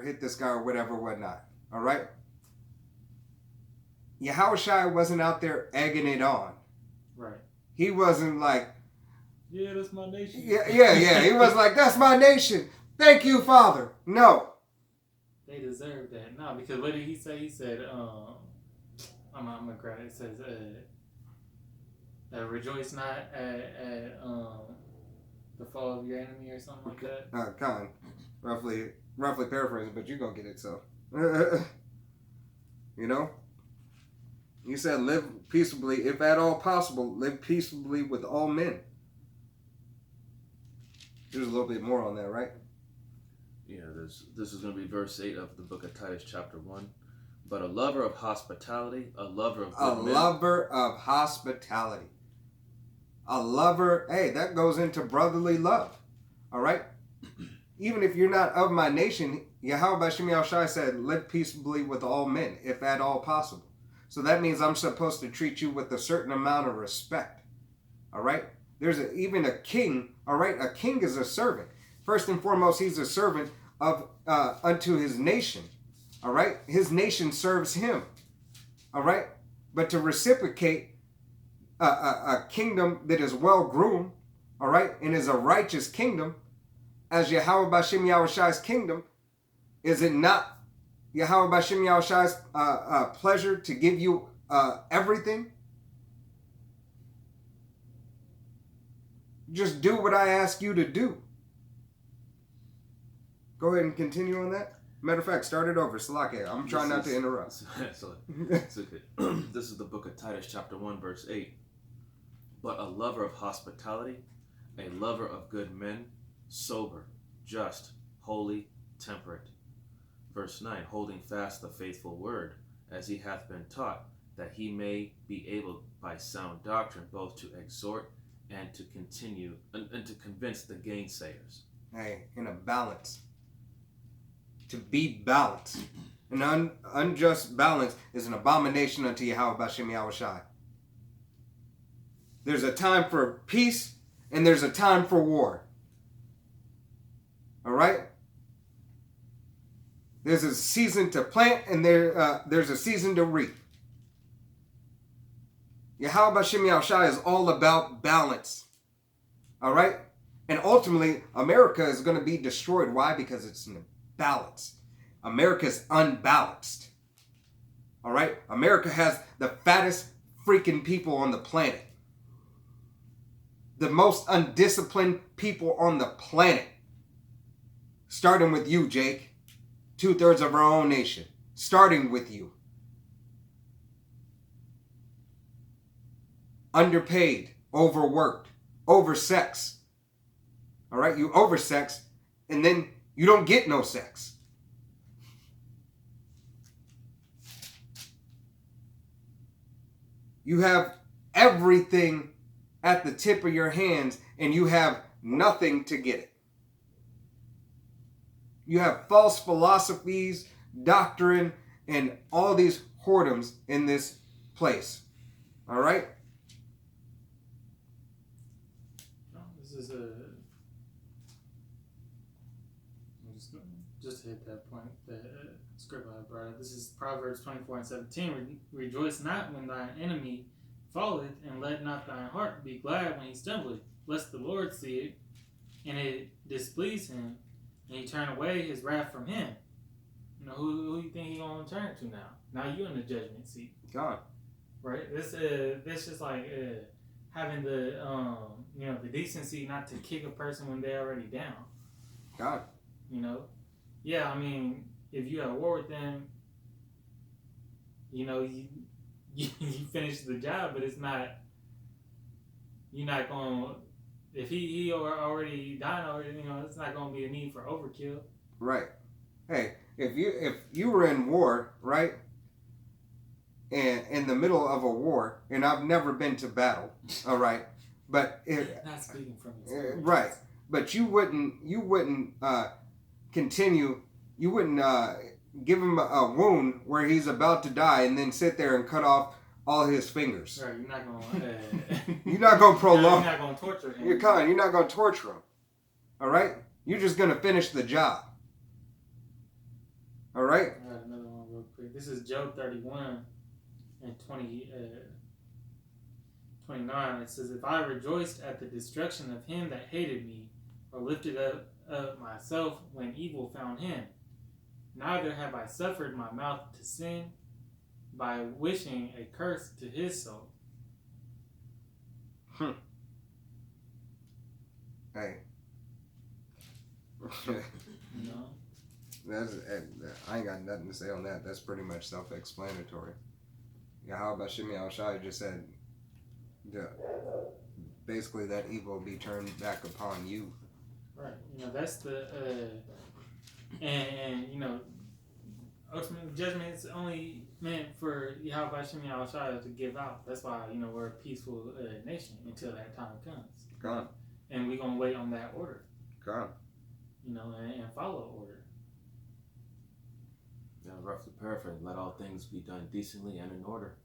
or hit this guy or whatever, whatnot. All right? Yahushua wasn't out there egging it on. Right. He wasn't like, yeah, that's my nation. Yeah. He was like, that's my nation. Thank you, Father. No. They deserve that. No, because what did he say? He said, I'm gonna grab it. It says, rejoice not at the fall of your enemy or something like that. Con. Roughly paraphrasing, but you're gonna get it, so. You know? You said live peaceably, if at all possible, live peaceably with all men. There's a little bit more on that, right? Yeah, this is going to be verse 8 of the book of Titus, chapter 1. But a lover of hospitality, a lover of good men. A lover of hospitality. A lover, hey, that goes into brotherly love. All right? Even if you're not of my nation, Yahweh Bashim Yahushai said, live peaceably with all men, if at all possible. So that means I'm supposed to treat you with a certain amount of respect. All right? There's even a king, all right? A king is a servant. First and foremost, he's a servant of unto his nation. All right? His nation serves him. All right? But to reciprocate a kingdom that is well groomed, all right, and is a righteous kingdom, as Yahweh Bashim Yahushai's kingdom, is it not Yahweh Bashim Yahushai's pleasure to give you everything? Just do what I ask you to do. Go ahead and continue on that. Matter of fact, start it over. Salake, I'm trying not to interrupt. It's okay. This is the book of Titus, chapter 1, verse 8. But a lover of hospitality, a lover of good men, sober, just, holy, temperate. Verse 9, holding fast the faithful word, as he hath been taught, that he may be able by sound doctrine both to exhort and to continue and to convince the gainsayers. Hey, in a balance. To be balanced. An unjust balance is an abomination unto Yahweh Bashim Yahushai. There's a time for peace and there's a time for war. All right? There's a season to plant and there's a season to reap. Yahweh Bashim Yahushai is all about balance. All right? And ultimately, America is going to be destroyed. Why? Because it's in balance. America is unbalanced. All right? America has the fattest freaking people on the planet. The most undisciplined people on the planet. Starting with you, Jake. 2/3 of our own nation. Starting with you. Underpaid, overworked, oversexed. All right, you oversex, and then you don't get no sex. You have everything at the tip of your hands, and you have nothing to get it. You have false philosophies, doctrine, and all these whoredoms in this place. All right? This is just to hit that point, the script I brought up. This is Proverbs 24:17. Rejoice not when thine enemy falleth, and let not thine heart be glad when he stumbleth, lest the Lord see it, and it displease him, and he turn away his wrath from him. You know, who you think he gonna turn to now? Now you in the judgment seat. God. Right? This just like having the the decency not to kick a person when they're already down. God. You know? Yeah, I mean, if you have war with them, you know, you finish the job, but it's not, you're not going, if he already died already, you know, it's not going to be a need for overkill. Right. Hey, if you were in war, right, and in the middle of a war, and I've never been to battle, all right, but not speaking from experience. Right, but you wouldn't continue. You wouldn't give him a wound where he's about to die, and then sit there and cut off all his fingers. Right, you're not going. You're not going to prolong. You're not going to torture him. You're not going to torture him. All right, you're just going to finish the job. All right. I got another one real quick. This is Job 31 and 29. It says, if I rejoiced at the destruction of him that hated me, or lifted up myself when evil found him, neither have I suffered my mouth to sin by wishing a curse to his soul. Hey. You know? I ain't got nothing to say on that. That's pretty much self-explanatory. Yahweh Shemi Al-Shai just said, basically, that evil be turned back upon you. Right. You know, that's the, and you know, ultimate judgment is only meant for Yahweh Shemi Al-Shai to give out. That's why, you know, we're a peaceful nation until that time comes. Gone. And we're going to wait on that order. Gone. You know, and follow order. Yeah, roughly paraphrase, let all things be done decently and in order.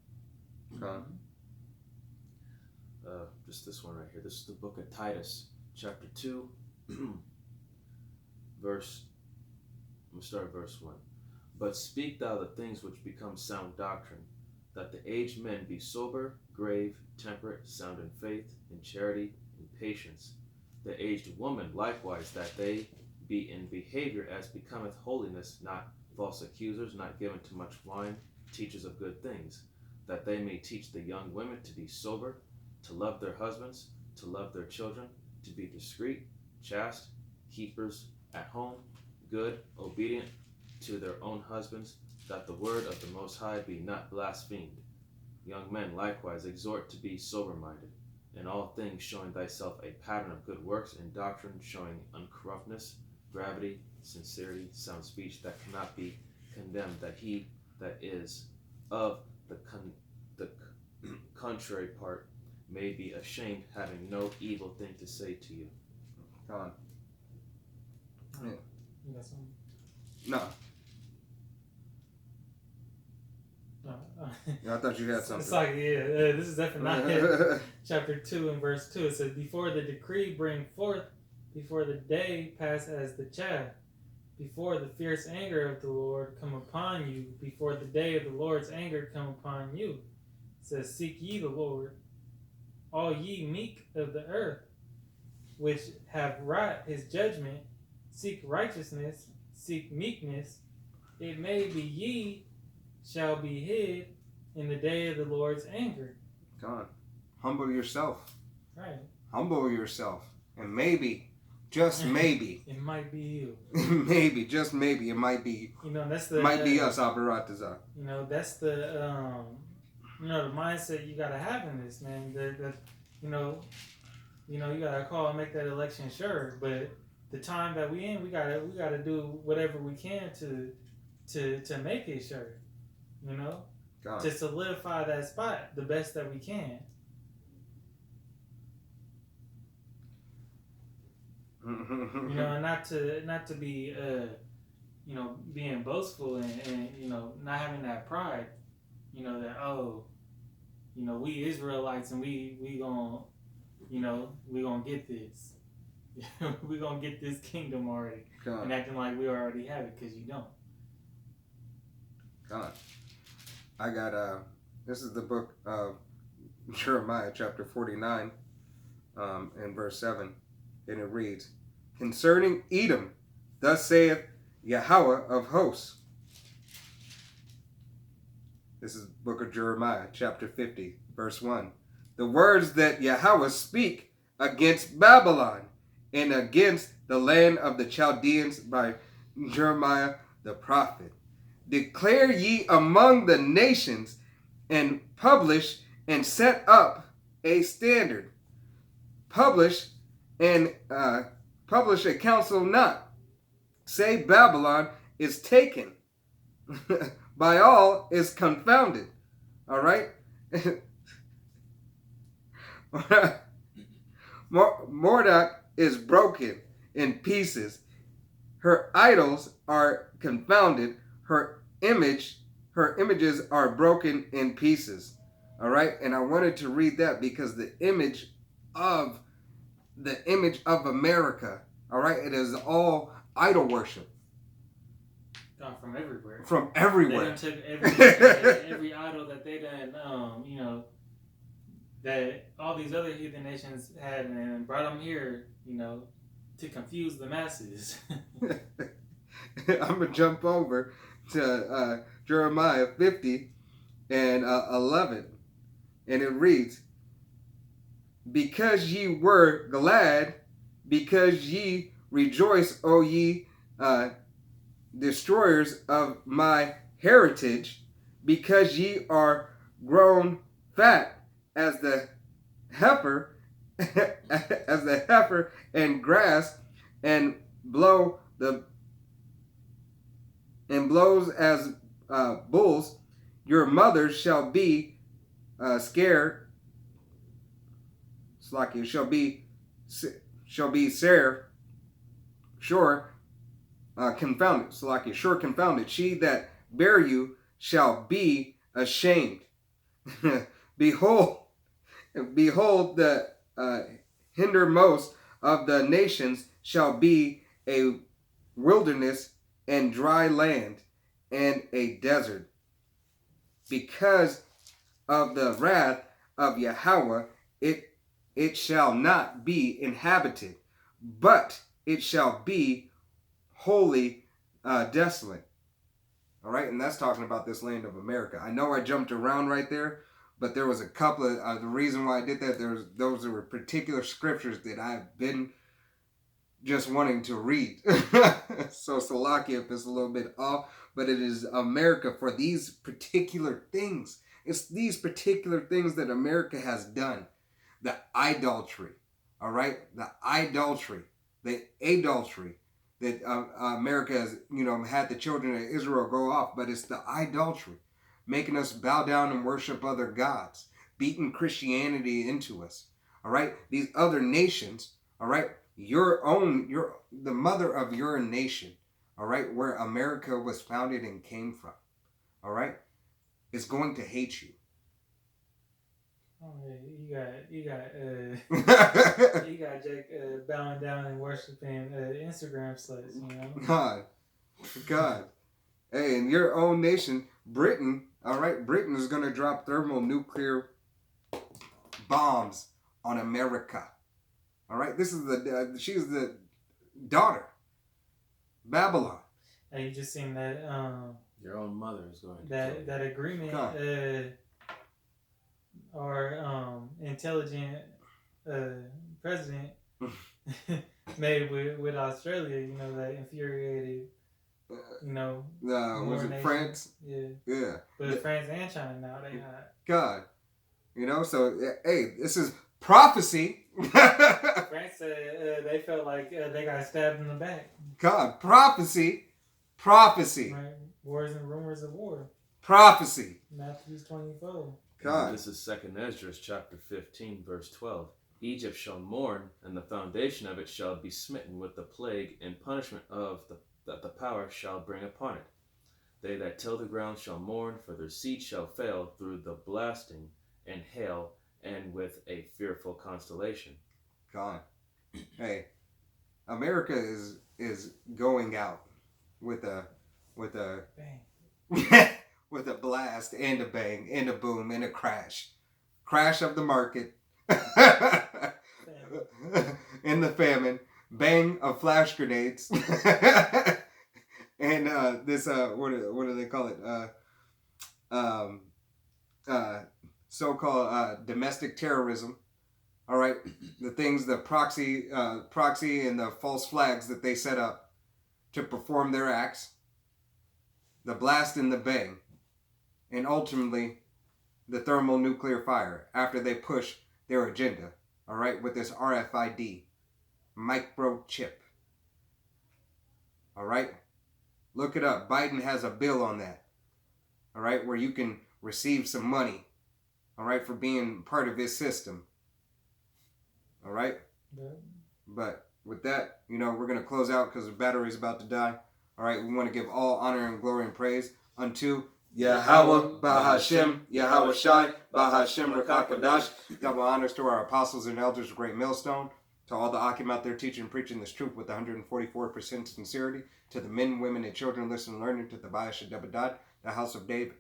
Gone. Just this one right here. This is the book of Titus, chapter 2, I'm going to start at verse 1. But speak thou the things which become sound doctrine, that the aged men be sober, grave, temperate, sound in faith, in charity, in patience. The aged woman likewise, that they be in behavior as becometh holiness, not false accusers, not given to much wine, teachers of good things, that they may teach the young women to be sober, to love their husbands, to love their children, to be discreet, chaste, keepers at home, good, obedient to their own husbands, that the word of the Most High be not blasphemed. Young men likewise exhort to be sober-minded, in all things showing thyself a pattern of good works, in doctrine showing uncorruptness, gravity, sincerity, sound speech, that cannot be condemned, that he that is of the contrary part may be ashamed, having no evil thing to say to you. Gone. Yeah. You got something? No. I thought you had something. It's like, this is definitely not it. Chapter 2 and verse 2, it says, before the decree bring forth, before the day pass as the chaff, before the fierce anger of the Lord come upon you, before the day of the Lord's anger come upon you. It says, seek ye the Lord, all ye meek of the earth, which have wrought his judgment, seek righteousness, seek meekness. It may be ye shall be hid in the day of the Lord's anger. God, humble yourself. Right. Humble yourself. And maybe, just maybe, it might be you. maybe, just maybe, it might be. You know, that's the might be us, Abaratazar. You know, that's the you know, the mindset you gotta have in this, man. The you know, you gotta call and make that election sure. But the time that we in, we gotta do whatever we can to make it sure. You know, God. to solidify that spot the best that we can. You know, and not to be you know, being boastful and you know, not having that pride. You know that, oh, you know, we Israelites and we gonna, you know, we gonna get this. We gonna get this kingdom already. God. And acting like we already have it, because you don't. God. I got this is the book of Jeremiah chapter 49 and verse 7, and it reads, concerning Edom, thus saith Yahweh of hosts. This is the book of Jeremiah chapter 50 verse 1. The words that Yahweh speak against Babylon and against the land of the Chaldeans by Jeremiah the prophet. Declare ye among the nations, and publish and set up a standard. Publish and publish a counsel not. Say Babylon is taken. By all is confounded. All right? Mordok is broken in pieces. Her idols are confounded. Her images are broken in pieces. All right? And I wanted to read that because the image of America, all right, it is all idol worship. Gone from everywhere. From everywhere. They done took every idol that they done, you know, that all these other heathen nations had and brought them here, you know, to confuse the masses. I'm going to jump over to Jeremiah 50 and 11. And it reads, because ye were glad, because ye rejoice, O ye destroyers of my heritage, because ye are grown fat as the heifer, and grass, and blows as bulls, your mothers shall be scared. Slacky shall be sure confounded. Slacky sure confounded. She that bare you shall be ashamed. Behold, the hindermost of the nations shall be a wilderness and dry land and a desert, because of the wrath of Yahweh. It shall not be inhabited, but it shall be wholly desolate. All right, and that's talking about this land of America. I know I jumped around right there, but there was a couple of the reason why I did that. Those were particular scriptures that I've been just wanting to read. So Salakia, if it's a little bit off, but it is America for these particular things. It's these particular things that America has done. The idolatry, all right? The adultery that America has, you know, had the children of Israel go off, but it's the idolatry, making us bow down and worship other gods, beating Christianity into us, all right? These other nations, all right? The mother of your nation, all right, where America was founded and came from, all right, is going to hate you. Oh, you got Jake bowing down and worshiping Instagram sluts, you know. God. Hey, in your own nation, Britain, all right, Britain is going to drop thermonuclear bombs on America. All right, this is she's the daughter, Babylon. And you just seen that your own mother is going to that agreement. Our intelligent president made with Australia, you know, that infuriated, you know, was it nations. France? Yeah. But France and China now, they hot. God. You know, so, hey, this is prophecy. France said they felt like they got stabbed in the back. God, prophecy. Right. Wars and rumors of war. Prophecy. Matthew 24. God. This is 2nd Ezra chapter 15, verse 12. Egypt shall mourn, and the foundation of it shall be smitten with the plague and punishment that the power shall bring upon it. They that till the ground shall mourn, for their seed shall fail through the blasting and hail, and with a fearful constellation. God. Hey, America is going out with a bang. With a blast and a bang and a boom and a crash of the market, in the famine, bang of flash grenades, and this what do they call it? So-called domestic terrorism. All right, the things, the proxy and the false flags that they set up to perform their acts, the blast and the bang. And ultimately, the thermonuclear fire after they push their agenda, all right, with this RFID microchip. All right, look it up. Biden has a bill on that, all right, where you can receive some money, all right, for being part of his system. All right, but with that, you know, we're going to close out because the battery is about to die. All right, we want to give all honor and glory and praise unto Yahweh, Bahashem, Yahweh Shai, Bahashem, Rakakadash. Double honors to our apostles and elders of Great Millstone. To all the Akim out there teaching and preaching this truth with 144% sincerity. To the men, women, and children listening and learning. To the Bayash Debadad, the house of David.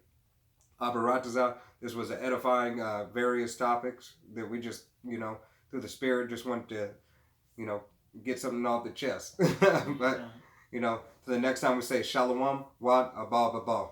Abarataza, this was an edifying various topics that we just, through the Spirit just want to, get something off the chest. But, to the next time we say Shalom, Wad, Abal, Babal.